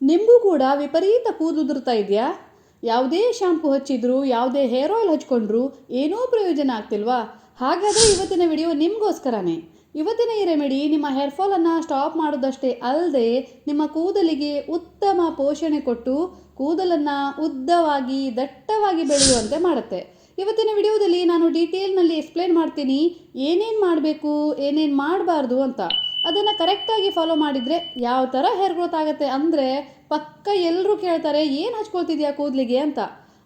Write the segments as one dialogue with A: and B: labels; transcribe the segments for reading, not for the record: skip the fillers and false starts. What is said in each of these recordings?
A: ನಿಮಗೂ ಕೂಡ ವಿಪರೀತ ಕೂದಲು ಉದುರ್ತಾ ಇದೆಯಾ? ಯಾವುದೇ ಶಾಂಪು ಹಚ್ಚಿದ್ರು, ಯಾವುದೇ ಹೇರ್ ಆಯಿಲ್ ಹಚ್ಕೊಂಡ್ರು ಏನೂ ಪ್ರಯೋಜನ ಆಗ್ತಿಲ್ವಾ? ಹಾಗಾದರೆ ಇವತ್ತಿನ ವಿಡಿಯೋ ನಿಮಗೋಸ್ಕರನೇ. ಇವತ್ತಿನ ಈ ರೆಮಿಡಿ ನಿಮ್ಮ ಹೇರ್ ಫಾಲನ್ನು ಸ್ಟಾಪ್ ಮಾಡೋದಷ್ಟೇ ಅಲ್ಲದೆ ನಿಮ್ಮ ಕೂದಲಿಗೆ ಉತ್ತಮ ಪೋಷಣೆ ಕೊಟ್ಟು ಕೂದಲನ್ನು ಉದ್ದವಾಗಿ ದಟ್ಟವಾಗಿ ಬೆಳೆಯುವಂತೆ ಮಾಡುತ್ತೆ. ಇವತ್ತಿನ ವಿಡಿಯೋದಲ್ಲಿ ನಾನು ಡೀಟೇಲ್ನಲ್ಲಿ ಎಕ್ಸ್ಪ್ಲೇನ್ ಮಾಡ್ತೀನಿ ಏನೇನು ಮಾಡಬೇಕು, ಏನೇನು ಮಾಡಬಾರ್ದು ಅಂತ. ಅದನ್ನು ಕರೆಕ್ಟಾಗಿ ಫಾಲೋ ಮಾಡಿದರೆ ಯಾವ ಥರ ಹೇರ್ ಗ್ರೋತ್ ಆಗುತ್ತೆ ಅಂದರೆ ಪಕ್ಕ ಎಲ್ಲರೂ ಕೇಳ್ತಾರೆ ಏನು ಹಚ್ಕೊಳ್ತಿದ್ಯಾ ಕೂದಲಿಗೆ ಅಂತ.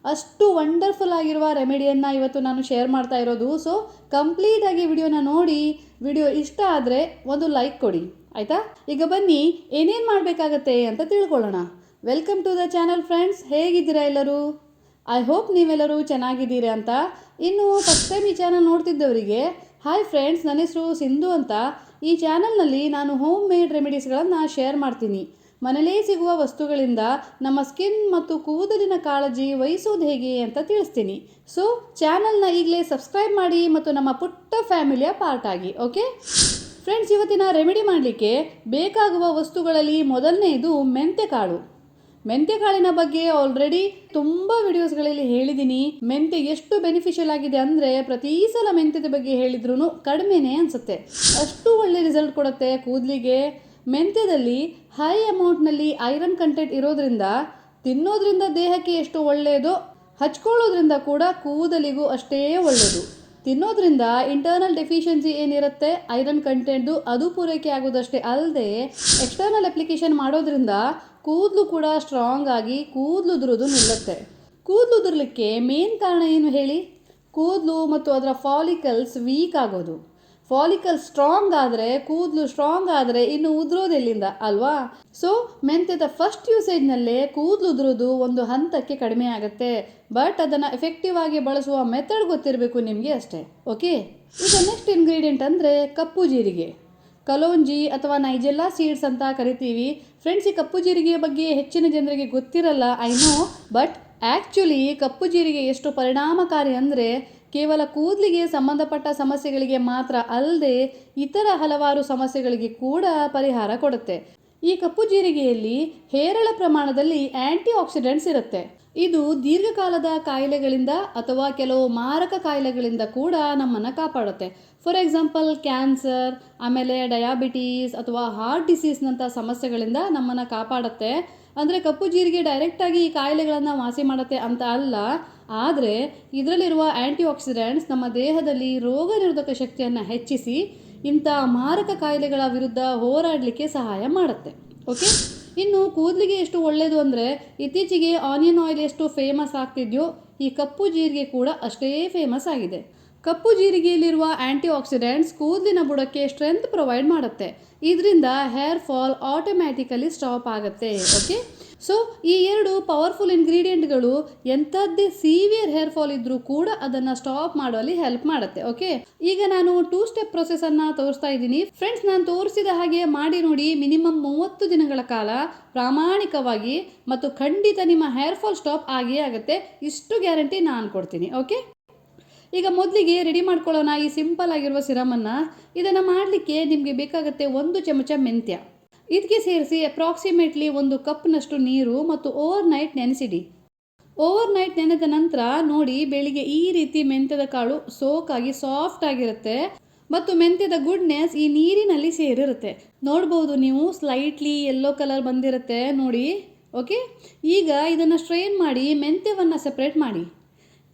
A: ಅಷ್ಟು ವಂಡರ್ಫುಲ್ ಆಗಿರುವ ರೆಮಿಡಿಯನ್ನು ಇವತ್ತು ನಾನು ಶೇರ್ ಮಾಡ್ತಾ ಇರೋದು. ಸೊ ಕಂಪ್ಲೀಟಾಗಿ ವಿಡಿಯೋನ ನೋಡಿ, ವಿಡಿಯೋ ಇಷ್ಟ ಆದರೆ ಒಂದು ಲೈಕ್ ಕೊಡಿ ಆಯಿತಾ. ಈಗ ಬನ್ನಿ ಏನೇನು ಮಾಡಬೇಕಾಗತ್ತೆ ಅಂತ ತಿಳ್ಕೊಳ್ಳೋಣ. Welcome to the channel friends. ಹೇಗಿದ್ದೀರಾ ಎಲ್ಲರೂ? ಐ ಹೋಪ್ ನೀವೆಲ್ಲರೂ ಚೆನ್ನಾಗಿದ್ದೀರಾ ಅಂತ. ಇನ್ನು ಫಸ್ಟ್ ಟೈಮ್ ಈ ಚಾನಲ್ ನೋಡ್ತಿದ್ದವರಿಗೆ ಹಾಯ್ ಫ್ರೆಂಡ್ಸ್, ನನ್ನ ಹೆಸರು ಸಿಂಧು ಅಂತ. ಈ ಚಾನಲ್ನಲ್ಲಿ ನಾನು ಹೋಮ್ ಮೇಡ್ ರೆಮಿಡೀಸ್ಗಳನ್ನು ಶೇರ್ ಮಾಡ್ತೀನಿ. ಮನೇಲೇ ಸಿಗುವ ವಸ್ತುಗಳಿಂದ ನಮ್ಮ ಸ್ಕಿನ್ ಮತ್ತು ಕೂದಲಿನ ಕಾಳಜಿ ವಹಿಸೋದು ಹೇಗೆ ಅಂತ ತಿಳಿಸ್ತೀನಿ. ಸೊ ಚಾನಲ್ನ ಈಗಲೇ ಸಬ್ಸ್ಕ್ರೈಬ್ ಮಾಡಿ ಮತ್ತು ನಮ್ಮ ಪುಟ್ಟ ಫ್ಯಾಮಿಲಿಯ ಪಾರ್ಟ್ ಆಗಿ. ಓಕೆ ಫ್ರೆಂಡ್ಸ್, ಇವತ್ತಿನ ರೆಮಿಡಿ ಮಾಡಲಿಕ್ಕೆ ಬೇಕಾಗುವ ವಸ್ತುಗಳಲ್ಲಿ ಮೊದಲನೆಯದು ಮೆಂತ್ಯಕಾಳು. ಮೆಂತ್ಯಕಾಳಿನ ಬಗ್ಗೆ ಆಲ್ರೆಡಿ ತುಂಬ ವಿಡಿಯೋಸ್ಗಳಲ್ಲಿ ಹೇಳಿದ್ದೀನಿ. ಮೆಂತ್ಯ ಎಷ್ಟು ಬೆನಿಫಿಷಿಯಲ್ ಆಗಿದೆ ಅಂದರೆ ಪ್ರತಿ ಸಲ ಮೆಂತ್ಯದ ಬಗ್ಗೆ ಹೇಳಿದ್ರೂ ಕಡಿಮೆನೇ ಅನಿಸುತ್ತೆ. ಅಷ್ಟು ಒಳ್ಳೆ ರಿಸಲ್ಟ್ ಕೊಡುತ್ತೆ ಕೂದಲಿಗೆ. ಮೆಂತ್ಯದಲ್ಲಿ ಹೈ ಅಮೌಂಟ್ನಲ್ಲಿ ಐರನ್ ಕಂಟೆಂಟ್ ಇರೋದ್ರಿಂದ ತಿನ್ನೋದ್ರಿಂದ ದೇಹಕ್ಕೆ ಎಷ್ಟು ಒಳ್ಳೆಯದೋ ಹಚ್ಕೊಳ್ಳೋದ್ರಿಂದ ಕೂಡ ಕೂದಲಿಗೂ ಅಷ್ಟೇ ಒಳ್ಳೆಯದು. ತಿನ್ನೋದ್ರಿಂದ ಇಂಟರ್ನಲ್ ಡೆಫಿಷಿಯನ್ಸಿ ಏನಿರುತ್ತೆ ಐರನ್ ಕಂಟೆಂಟ್ದು ಅದು ಪೂರೈಕೆ ಆಗೋದಷ್ಟೇ ಅಲ್ಲದೆ ಎಕ್ಸ್ಟರ್ನಲ್ ಅಪ್ಲಿಕೇಶನ್ ಮಾಡೋದ್ರಿಂದ ಕೂದಲು ಕೂಡ ಸ್ಟ್ರಾಂಗ್ ಆಗಿ ಕೂದಲು ಉದುರೋದು ನಿಲ್ಲುತ್ತೆ. ಕೂದಲು ಉದುರ್ಲಿಕ್ಕೆ ಮೇನ್ ಕಾರಣ ಏನು ಹೇಳಿ? ಕೂದಲು ಮತ್ತು ಅದರ ಫಾಲಿಕಲ್ಸ್ ವೀಕ್ ಆಗೋದು. ಫಾಲಿಕಲ್ ಸ್ಟ್ರಾಂಗ್ ಆದರೆ, ಕೂದಲು ಸ್ಟ್ರಾಂಗ್ ಆದರೆ ಇನ್ನು ಉದುರೋದೆಲ್ಲಿಂದ ಅಲ್ವಾ? ಸೊ ಮೆಂತ್ಯದ ಫಸ್ಟ್ ಯೂಸೇಜ್ನಲ್ಲೇ ಕೂದಲು ಉದುರೋದು ಒಂದು ಹಂತಕ್ಕೆ ಕಡಿಮೆ ಆಗುತ್ತೆ. ಬಟ್ ಅದನ್ನು ಎಫೆಕ್ಟಿವ್ ಆಗಿ ಬಳಸುವ ಮೆಥಡ್ ಗೊತ್ತಿರಬೇಕು ನಿಮಗೆ ಅಷ್ಟೇ. ಓಕೆ, ಈಗ ನೆಕ್ಸ್ಟ್ ಇಂಗ್ರೀಡಿಯೆಂಟ್ ಅಂದರೆ ಕಪ್ಪು ಜೀರಿಗೆ. ಕಲೋಂಜಿ ಅಥವಾ ನೈಜೆಲ್ಲಾ ಸೀಡ್ಸ್ ಅಂತ ಕರಿತೀವಿ. ಫ್ರೆಂಡ್ಸ್, ಈ ಕಪ್ಪು ಜೀರಿಗೆಯ ಬಗ್ಗೆ ಹೆಚ್ಚಿನ ಜನರಿಗೆ ಗೊತ್ತಿರಲ್ಲ, ಐ ನೋ. ಬಟ್ ಆ್ಯಕ್ಚುಲಿ ಕಪ್ಪು ಜೀರಿಗೆ ಎಷ್ಟು ಪರಿಣಾಮಕಾರಿ ಅಂದರೆ ಕೇವಲ ಕೂದಲಿಗೆ ಸಂಬಂಧಪಟ್ಟ ಸಮಸ್ಯೆಗಳಿಗೆ ಮಾತ್ರ ಅಲ್ಲದೆ ಇತರ ಹಲವಾರು ಸಮಸ್ಯೆಗಳಿಗೆ ಕೂಡ ಪರಿಹಾರ ಕೊಡುತ್ತೆ. ಈ ಕಪ್ಪು ಜೀರಿಗೆಯಲ್ಲಿ ಹೇರಳ ಪ್ರಮಾಣದಲ್ಲಿ ಆ್ಯಂಟಿ ಆಕ್ಸಿಡೆಂಟ್ಸ್ ಇರುತ್ತೆ. ಇದು ದೀರ್ಘಕಾಲದ ಕಾಯಿಲೆಗಳಿಂದ ಅಥವಾ ಕೆಲವು ಮಾರಕ ಕಾಯಿಲೆಗಳಿಂದ ಕೂಡ ನಮ್ಮನ್ನು ಕಾಪಾಡುತ್ತೆ. ಫಾರ್ ಎಕ್ಸಾಂಪಲ್ ಕ್ಯಾನ್ಸರ್, ಆಮೇಲೆ ಡಯಾಬಿಟೀಸ್ ಅಥವಾ ಹಾರ್ಟ್ ಡಿಸೀಸ್ನಂಥ ಸಮಸ್ಯೆಗಳಿಂದ ನಮ್ಮನ್ನು ಕಾಪಾಡುತ್ತೆ. ಅಂದರೆ ಕಪ್ಪು ಜೀರಿಗೆ ಡೈರೆಕ್ಟಾಗಿ ಈ ಕಾಯಿಲೆಗಳನ್ನು ವಾಸಿ ಮಾಡುತ್ತೆ ಅಂತ ಅಲ್ಲ, ಆದರೆ ಇದರಲ್ಲಿರುವ ಆ್ಯಂಟಿ ಆಕ್ಸಿಡೆಂಟ್ಸ್ ನಮ್ಮ ದೇಹದಲ್ಲಿ ರೋಗ ನಿರೋಧಕ ಶಕ್ತಿಯನ್ನು ಹೆಚ್ಚಿಸಿ ಇಂಥ ಮಾರಕ ಕಾಯಿಲೆಗಳ ವಿರುದ್ಧ ಹೋರಾಡಲಿಕ್ಕೆ ಸಹಾಯ ಮಾಡುತ್ತೆ. ಓಕೆ, ಇನ್ನು ಕೂದಲಿಗೆ ಎಷ್ಟು ಒಳ್ಳೆಯದು ಅಂದರೆ ಇತ್ತೀಚೆಗೆ ಆನಿಯನ್ ಆಯಿಲ್ ಎಷ್ಟು ಫೇಮಸ್ ಆಗ್ತಿದೆಯೋ ಈ ಕಪ್ಪು ಜೀರಿಗೆ ಕೂಡ ಅಷ್ಟೇ ಫೇಮಸ್ ಆಗಿದೆ. ಕಪ್ಪು ಜೀರಿಗೆಯಲ್ಲಿರುವ ಆ್ಯಂಟಿ ಆಕ್ಸಿಡೆಂಟ್ಸ್ ಕೂದಲಿನ ಬುಡಕ್ಕೆ ಸ್ಟ್ರೆಂತ್ ಪ್ರೊವೈಡ್ ಮಾಡುತ್ತೆ. ಇದರಿಂದ ಹೇರ್ ಫಾಲ್ ಆಟೋಮ್ಯಾಟಿಕಲಿ ಸ್ಟಾಪ್ ಆಗುತ್ತೆ. ಓಕೆ, ಸೊ ಈ ಎರಡು ಪವರ್ಫುಲ್ ಇಂಗ್ರೀಡಿಯೆಂಟ್ಗಳು ಎಂಥದ್ದೇ ಸೀವಿಯರ್ ಹೇರ್ ಫಾಲ್ ಇದ್ದರೂ ಕೂಡ ಅದನ್ನು ಸ್ಟಾಪ್ ಮಾಡುವಲ್ಲಿ ಹೆಲ್ಪ್ ಮಾಡುತ್ತೆ. ಓಕೆ, ಈಗ ನಾನು 2 ಸ್ಟೆಪ್ ಪ್ರೊಸೆಸನ್ನು ತೋರಿಸ್ತಾ ಇದ್ದೀನಿ. ಫ್ರೆಂಡ್ಸ್, ನಾನು ತೋರಿಸಿದ ಹಾಗೆ ಮಾಡಿ ನೋಡಿ. ಮಿನಿಮಮ್ 30 ದಿನಗಳ ಕಾಲ ಪ್ರಾಮಾಣಿಕವಾಗಿ ಮತ್ತು ಖಂಡಿತ ನಿಮ್ಮ ಹೇರ್ ಫಾಲ್ ಸ್ಟಾಪ್ ಆಗೇ ಆಗುತ್ತೆ. ಇಷ್ಟು ಗ್ಯಾರಂಟಿ ನಾನು ಕೊಡ್ತೀನಿ. ಓಕೆ, ಈಗ ಮೊದಲಿಗೆ ರೆಡಿ ಮಾಡ್ಕೊಳ್ಳೋಣ ಈ ಸಿಂಪಲ್ ಆಗಿರುವ ಸಿರಮನ್ನು. ಇದನ್ನು ಮಾಡಲಿಕ್ಕೆ ನಿಮಗೆ ಬೇಕಾಗುತ್ತೆ 1 ಚಮಚ ಮೆಂತ್ಯ. ಇದಕ್ಕೆ ಸೇರಿಸಿ ಅಪ್ರಾಕ್ಸಿಮೇಟ್ಲಿ 1 ಕಪ್ನಷ್ಟು ನೀರು ಮತ್ತು ಓವರ್ ನೈಟ್ ನೆನೆಸಿಡಿ. ಓವರ್ ನೈಟ್ ನೆನೆದ ನಂತರ ನೋಡಿ, ಬೆಳಿಗ್ಗೆ ಈ ರೀತಿ ಮೆಂತ್ಯದ ಕಾಳು ಸೋಕಾಗಿ ಸಾಫ್ಟ್ ಆಗಿರುತ್ತೆ ಮತ್ತು ಮೆಂತ್ಯದ ಗುಡ್ನೆಸ್ ಈ ನೀರಿನಲ್ಲಿ ಸೇರಿರುತ್ತೆ. ನೋಡ್ಬೋದು ನೀವು, ಸ್ಲೈಟ್ಲಿ ಯೆಲ್ಲೋ ಕಲರ್ ಬಂದಿರುತ್ತೆ ನೋಡಿ. ಓಕೆ, ಈಗ ಇದನ್ನು ಸ್ಟ್ರೈನ್ ಮಾಡಿ ಮೆಂತ್ಯವನ್ನು ಸೆಪ್ರೇಟ್ ಮಾಡಿ.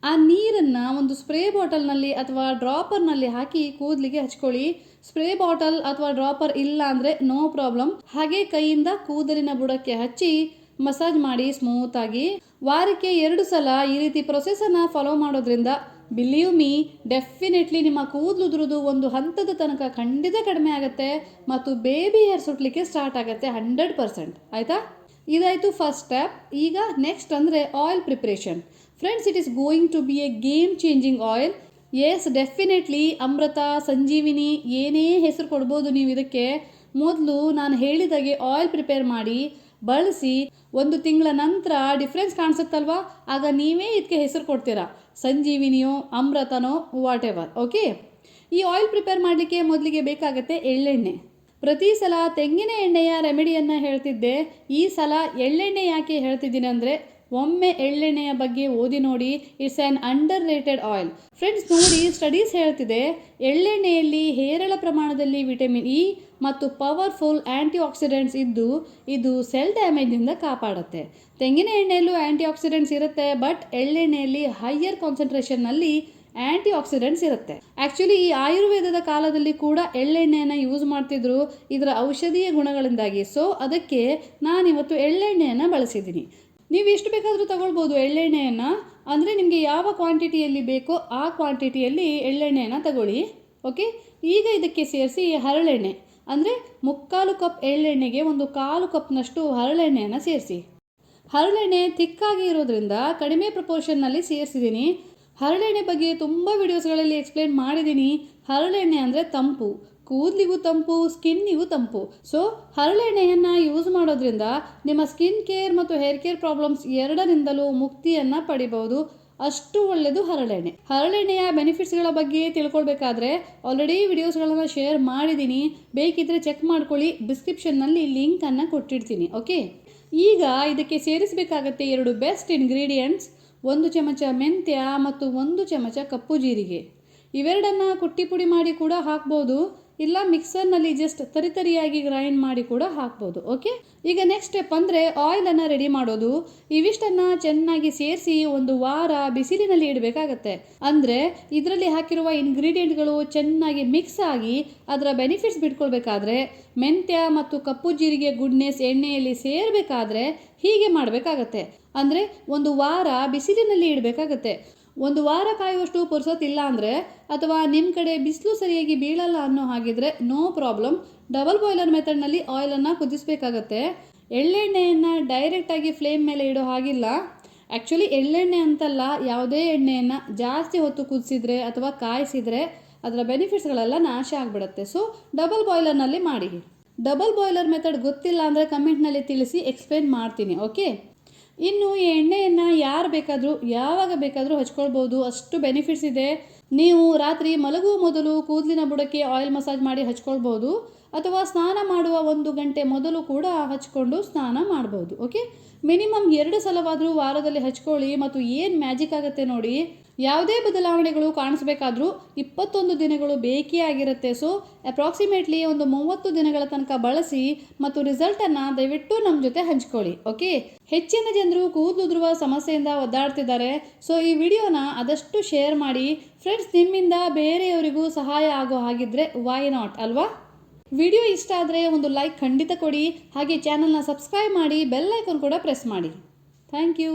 A: ಆ ನೀರನ್ನು ಒಂದು ಸ್ಪ್ರೇ ಬಾಟಲ್ನಲ್ಲಿ ಅಥವಾ ಡ್ರಾಪರ್ನಲ್ಲಿ ಹಾಕಿ ಕೂದಲಿಗೆ ಹಚ್ಕೊಳ್ಳಿ. ಸ್ಪ್ರೇ ಬಾಟಲ್ ಅಥವಾ ಡ್ರಾಪರ್ ಇಲ್ಲ ಅಂದರೆ ನೋ ಪ್ರಾಬ್ಲಮ್. ಹಾಗೆ ಕೈಯಿಂದ ಕೂದಲಿನ ಬುಡಕ್ಕೆ ಹಚ್ಚಿ ಮಸಾಜ್ ಮಾಡಿ ಸ್ಮೂತಾಗಿ. ವಾರಕ್ಕೆ 2 ಸಲ ಈ ರೀತಿ ಪ್ರೊಸೆಸನ್ನು ಫಾಲೋ ಮಾಡೋದ್ರಿಂದ ಬಿಲೀವ್ ಮೀ, ಡೆಫಿನೆಟ್ಲಿ ನಿಮ್ಮ ಕೂದಲು ಉದುರೋದು ಒಂದು ಹಂತದ ತನಕ ಖಂಡಿತ ಕಡಿಮೆ ಆಗುತ್ತೆ ಮತ್ತು ಬೇಬಿ ಹೇರ್ ಸುಟ್ಟಲಿಕ್ಕೆ ಸ್ಟಾರ್ಟ್ ಆಗುತ್ತೆ 100%. ಆಯಿತಾ? ಇದಾಯಿತು ಫಸ್ಟ್ ಸ್ಟೆಪ್. ಈಗ ನೆಕ್ಸ್ಟ್ ಅಂದರೆ oil preparation. Friends, it is going to be a game changing oil. Yes, definitely Amrita, Sanjeevini ಏನೇ ಹೆಸರು ಕೊಡ್ಬೋದು ನೀವು ಇದಕ್ಕೆ. ಮೊದಲು ನಾನು ಹೇಳಿದಾಗೆ ಆಯಿಲ್ ಪ್ರಿಪೇರ್ ಮಾಡಿ ಬಳಸಿ. 1 ತಿಂಗಳ ನಂತರ ಡಿಫ್ರೆನ್ಸ್ ಕಾಣಿಸುತ್ತಲ್ವಾ, ಆಗ ನೀವೇ ಇದಕ್ಕೆ ಹೆಸರು ಕೊಡ್ತೀರಾ, ಸಂಜೀವಿನಿಯೋ ಅಮೃತನೋ ವಾಟ್ ಎವರ್. ಓಕೆ, ಈ ಆಯಿಲ್ ಪ್ರಿಪೇರ್ ಮಾಡಲಿಕ್ಕೆ ಮೊದಲಿಗೆ ಬೇಕಾಗುತ್ತೆ ಎಳ್ಳೆಣ್ಣೆ. ಪ್ರತಿ ಸಲ ತೆಂಗಿನ ಎಣ್ಣೆಯ ರೆಮಿಡಿಯನ್ನು ಹೇಳ್ತಿದ್ದೆ, ಈ ಸಲ ಎಳ್ಳೆಣ್ಣೆ ಯಾಕೆ ಹೇಳ್ತಿದ್ದೀನಿ ಅಂದರೆ ಒಮ್ಮೆ ಎಳ್ಳೆಣ್ಣೆಯ ಬಗ್ಗೆ ಓದಿ ನೋಡಿ. It's an under rated oil. Friends ನೋಡಿ, ಸ್ಟಡೀಸ್ ಹೇಳ್ತಿದೆ ಎಳ್ಳೆಣ್ಣೆಯಲ್ಲಿ ಹೇರಳ ಪ್ರಮಾಣದಲ್ಲಿ ವಿಟಮಿನ್ ಇ ಮತ್ತು ಪವರ್ಫುಲ್ ಆ್ಯಂಟಿ ಆಕ್ಸಿಡೆಂಟ್ಸ್ ಇದ್ದು ಇದು ಸೆಲ್ ಡ್ಯಾಮೇಜಿಂದ ಕಾಪಾಡುತ್ತೆ. ತೆಂಗಿನ ಎಣ್ಣೆಯಲ್ಲೂ ಆ್ಯಂಟಿ ಆಕ್ಸಿಡೆಂಟ್ಸ್ ಇರುತ್ತೆ, ಬಟ್ ಎಳ್ಳೆಣ್ಣೆಯಲ್ಲಿ ಹೈಯರ್ ಕಾನ್ಸಂಟ್ರೇಷನ್ನಲ್ಲಿ ಆ್ಯಂಟಿ ಆಕ್ಸಿಡೆಂಟ್ಸ್ ಇರುತ್ತೆ. ಆ್ಯಕ್ಚುಲಿ ಈ ಆಯುರ್ವೇದದ ಕಾಲದಲ್ಲಿ ಕೂಡ ಎಳ್ಳೆಣ್ಣೆಯನ್ನು ಯೂಸ್ ಮಾಡ್ತಿದ್ರು ಇದರ ಔಷಧೀಯ ಗುಣಗಳಿಂದಾಗಿ. ಸೊ ಅದಕ್ಕೆ ನಾನಿವತ್ತು ಎಳ್ಳೆಣ್ಣೆಯನ್ನು ಬಳಸಿದ್ದೀನಿ. ನೀವು ಎಷ್ಟು ಬೇಕಾದರೂ ತಗೊಳ್ಬೋದು ಎಳ್ಳೆಣ್ಣೆಯನ್ನು, ಅಂದರೆ ನಿಮಗೆ ಯಾವ ಕ್ವಾಂಟಿಟಿಯಲ್ಲಿ ಬೇಕೋ ಆ ಕ್ವಾಂಟಿಟಿಯಲ್ಲಿ ಎಳ್ಳೆಣ್ಣೆಯನ್ನು ತಗೊಳ್ಳಿ. ಓಕೆ, ಈಗ ಇದಕ್ಕೆ ಸೇರಿಸಿ ಹರಳೆಣ್ಣೆ, ಅಂದರೆ 3/4 ಕಪ್ ಎಳ್ಳೆಣ್ಣೆಗೆ 1/4 ಕಪ್ನಷ್ಟು ಹರಳೆಣ್ಣೆಯನ್ನು ಸೇರಿಸಿ. ಹರಳೆಣ್ಣೆ ಥಿಕ್ಕಾಗಿ ಇರೋದ್ರಿಂದ ಕಡಿಮೆ ಪ್ರಪೋರ್ಷನ್ನಲ್ಲಿ ಸೇರಿಸಿದ್ದೀನಿ. ಹರಳೆಣ್ಣೆ ಬಗ್ಗೆ ತುಂಬ ವಿಡಿಯೋಸ್ಗಳಲ್ಲಿ ಎಕ್ಸ್ಪ್ಲೇನ್ ಮಾಡಿದ್ದೀನಿ. ಹರಳೆಣ್ಣೆ ಅಂದರೆ ತಂಪು, ಕೂದಲಿಗೂ ತಂಪು, ಸ್ಕಿನ್ನಿಗೂ ತಂಪು. ಸೊ ಹರಳೆಣ್ಣೆಯನ್ನು ಯೂಸ್ ಮಾಡೋದ್ರಿಂದ ನಿಮ್ಮ ಸ್ಕಿನ್ ಕೇರ್ ಮತ್ತು ಹೇರ್ ಕೇರ್ ಪ್ರಾಬ್ಲಮ್ಸ್ ಎರಡರಿಂದಲೂ ಮುಕ್ತಿಯನ್ನು ಪಡಿಬಹುದು. ಅಷ್ಟು ಒಳ್ಳೆಯದು ಹರಳೆಣ್ಣೆ. ಹರಳೆಣ್ಣೆಯ ಬೆನಿಫಿಟ್ಸ್ಗಳ ಬಗ್ಗೆ ತಿಳ್ಕೊಳ್ಬೇಕಾದ್ರೆ ಆಲ್ರೆಡಿ ವಿಡಿಯೋಸ್ಗಳನ್ನು ಶೇರ್ ಮಾಡಿದ್ದೀನಿ, ಬೇಕಿದ್ದರೆ ಚೆಕ್ ಮಾಡ್ಕೊಳ್ಳಿ. ಡಿಸ್ಕ್ರಿಪ್ಷನ್ನಲ್ಲಿ ಲಿಂಕನ್ನು ಕೊಟ್ಟಿರ್ತೀನಿ. ಓಕೆ, ಈಗ ಇದಕ್ಕೆ ಸೇರಿಸಬೇಕಾಗತ್ತೆ 2 ಬೆಸ್ಟ್ ಇಂಗ್ರೀಡಿಯೆಂಟ್ಸ್. 1 ಚಮಚ ಮೆಂತ್ಯ ಮತ್ತು 1 ಚಮಚ ಕಪ್ಪು ಜೀರಿಗೆ. ಇವೆರಡನ್ನು ಕುಟ್ಟಿ ಪುಡಿ ಮಾಡಿ ಕೂಡ ಹಾಕ್ಬೋದು, ಇಲ್ಲ ಮಿಕ್ಸರ್ನಲ್ಲಿ ಜಸ್ಟ್ ತರಿತರಿಯಾಗಿ ಗ್ರೈಂಡ್ ಮಾಡಿ ಕೂಡ ಹಾಕ್ಬೋದು. ಓಕೆ, ಈಗ ನೆಕ್ಸ್ಟ್ ಸ್ಟೆಪ್ ಅಂದರೆ ಆಯಿಲನ್ನು ರೆಡಿ ಮಾಡೋದು. ಇವಿಷ್ಟನ್ನು ಚೆನ್ನಾಗಿ ಸೇರಿಸಿ 1 ವಾರ ಬಿಸಿಲಿನಲ್ಲಿ ಇಡಬೇಕಾಗತ್ತೆ. ಅಂದರೆ ಇದರಲ್ಲಿ ಹಾಕಿರುವ ಇಂಗ್ರೀಡಿಯೆಂಟ್ಗಳು ಚೆನ್ನಾಗಿ ಮಿಕ್ಸ್ ಆಗಿ ಅದರ ಬೆನಿಫಿಟ್ಸ್ ಬಿಟ್ಕೊಳ್ಬೇಕಾದ್ರೆ, ಮೆಂತ್ಯ ಮತ್ತು ಕಪ್ಪು ಜೀರಿಗೆ ಗುಡ್ನೆಸ್ ಎಣ್ಣೆಯಲ್ಲಿ ಸೇರಬೇಕಾದ್ರೆ ಹೀಗೆ ಮಾಡಬೇಕಾಗತ್ತೆ. ಅಂದರೆ 1 ವಾರ ಬಿಸಿಲಿನಲ್ಲಿ ಇಡಬೇಕಾಗತ್ತೆ. 1 ವಾರ ಕಾಯುವಷ್ಟು ಪುರ್ಸೊತ್ತಿಲ್ಲ ಅಂದರೆ, ಅಥವಾ ನಿಮ್ಮ ಕಡೆ ಬಿಸಿಲು ಸರಿಯಾಗಿ ಬೀಳಲ್ಲ ಅನ್ನೋ ಹಾಗಿದ್ರೆ ನೋ ಪ್ರಾಬ್ಲಮ್, ಡಬಲ್ ಬಾಯ್ಲರ್ ಮೆಥಡ್ನಲ್ಲಿ ಆಯಿಲನ್ನು ಕುದಿಸಬೇಕಾಗತ್ತೆ. ಎಳ್ಳೆಣ್ಣೆಯನ್ನು ಡೈರೆಕ್ಟಾಗಿ ಫ್ಲೇಮ್ ಮೇಲೆ ಇಡೋ ಹಾಗಿಲ್ಲ. ಆ್ಯಕ್ಚುಲಿ ಎಳ್ಳೆಣ್ಣೆ ಅಂತಲ್ಲ, ಯಾವುದೇ ಎಣ್ಣೆಯನ್ನು ಜಾಸ್ತಿ ಹೊತ್ತು ಕುದಿಸಿದ್ರೆ ಅಥವಾ ಕಾಯಿಸಿದರೆ ಅದರ ಬೆನಿಫಿಟ್ಸ್ಗಳೆಲ್ಲ ನಾಶ ಆಗಿಬಿಡುತ್ತೆ. ಸೊ ಡಬಲ್ ಬಾಯ್ಲರ್ನಲ್ಲಿ ಮಾಡಿ. ಡಬಲ್ ಬಾಯ್ಲರ್ ಮೆಥಡ್ ಗೊತ್ತಿಲ್ಲ ಅಂದರೆ ಕಮೆಂಟ್ನಲ್ಲಿ ತಿಳಿಸಿ, ಎಕ್ಸ್ಪ್ಲೇನ್ ಮಾಡ್ತೀನಿ. ಓಕೆ, ಇನ್ನು ಈ ಎಣ್ಣೆಯನ್ನು ಯಾರು ಬೇಕಾದರೂ ಯಾವಾಗ ಬೇಕಾದರೂ ಹಚ್ಕೊಳ್ಬೋದು, ಅಷ್ಟು ಬೆನಿಫಿಟ್ಸ್ ಇದೆ. ನೀವು ರಾತ್ರಿ ಮಲಗುವ ಮೊದಲು ಕೂದಲಿನ ಬುಡಕ್ಕೆ ಆಯಿಲ್ ಮಸಾಜ್ ಮಾಡಿ ಹಚ್ಕೊಳ್ಬೋದು, ಅಥವಾ ಸ್ನಾನ ಮಾಡುವ 1 ಗಂಟೆ ಮೊದಲು ಕೂಡ ಹಚ್ಕೊಂಡು ಸ್ನಾನ ಮಾಡ್ಬೋದು. ಓಕೆ, ಮಿನಿಮಮ್ 2 ಸಲವಾದರೂ ವಾರದಲ್ಲಿ ಹಚ್ಕೊಳ್ಳಿ ಮತ್ತು ಏನು ಮ್ಯಾಜಿಕ್ ಆಗುತ್ತೆ ನೋಡಿ. ಯಾವುದೇ ಬದಲಾವಣೆಗಳು ಕಾಣಿಸ್ಬೇಕಾದ್ರೂ 21 ದಿನಗಳು ಬೇಕೇ ಆಗಿರುತ್ತೆ. ಸೊ ಅಪ್ರಾಕ್ಸಿಮೇಟ್ಲಿ ಒಂದು 30 ದಿನಗಳ ತನಕ ಬಳಸಿ ಮತ್ತು ರಿಸಲ್ಟನ್ನು ದಯವಿಟ್ಟು ನಮ್ಮ ಜೊತೆ ಹಂಚ್ಕೊಳ್ಳಿ. ಓಕೆ, ಹೆಚ್ಚಿನ ಜನರು ಕೂದಲು ಉದುರುವ ಸಮಸ್ಯೆಯಿಂದ ಒದ್ದಾಡ್ತಿದ್ದಾರೆ. ಸೊ ಈ ವಿಡಿಯೋನ ಆದಷ್ಟು ಶೇರ್ ಮಾಡಿ ಫ್ರೆಂಡ್ಸ್. ನಿಮ್ಮಿಂದ ಬೇರೆಯವರಿಗೂ ಸಹಾಯ ಆಗೋ ಹಾಗಿದ್ರೆ ವೈ ನಾಟ್ ಅಲ್ವಾ? ವಿಡಿಯೋ ಇಷ್ಟ ಆದರೆ ಒಂದು ಲೈಕ್ ಖಂಡಿತ ಕೊಡಿ. ಹಾಗೆ ಚಾನಲ್ನ ಸಬ್ಸ್ಕ್ರೈಬ್ ಮಾಡಿ, ಬೆಲ್ ಐಕಾನ್ ಕೂಡ ಪ್ರೆಸ್ ಮಾಡಿ. Thank you.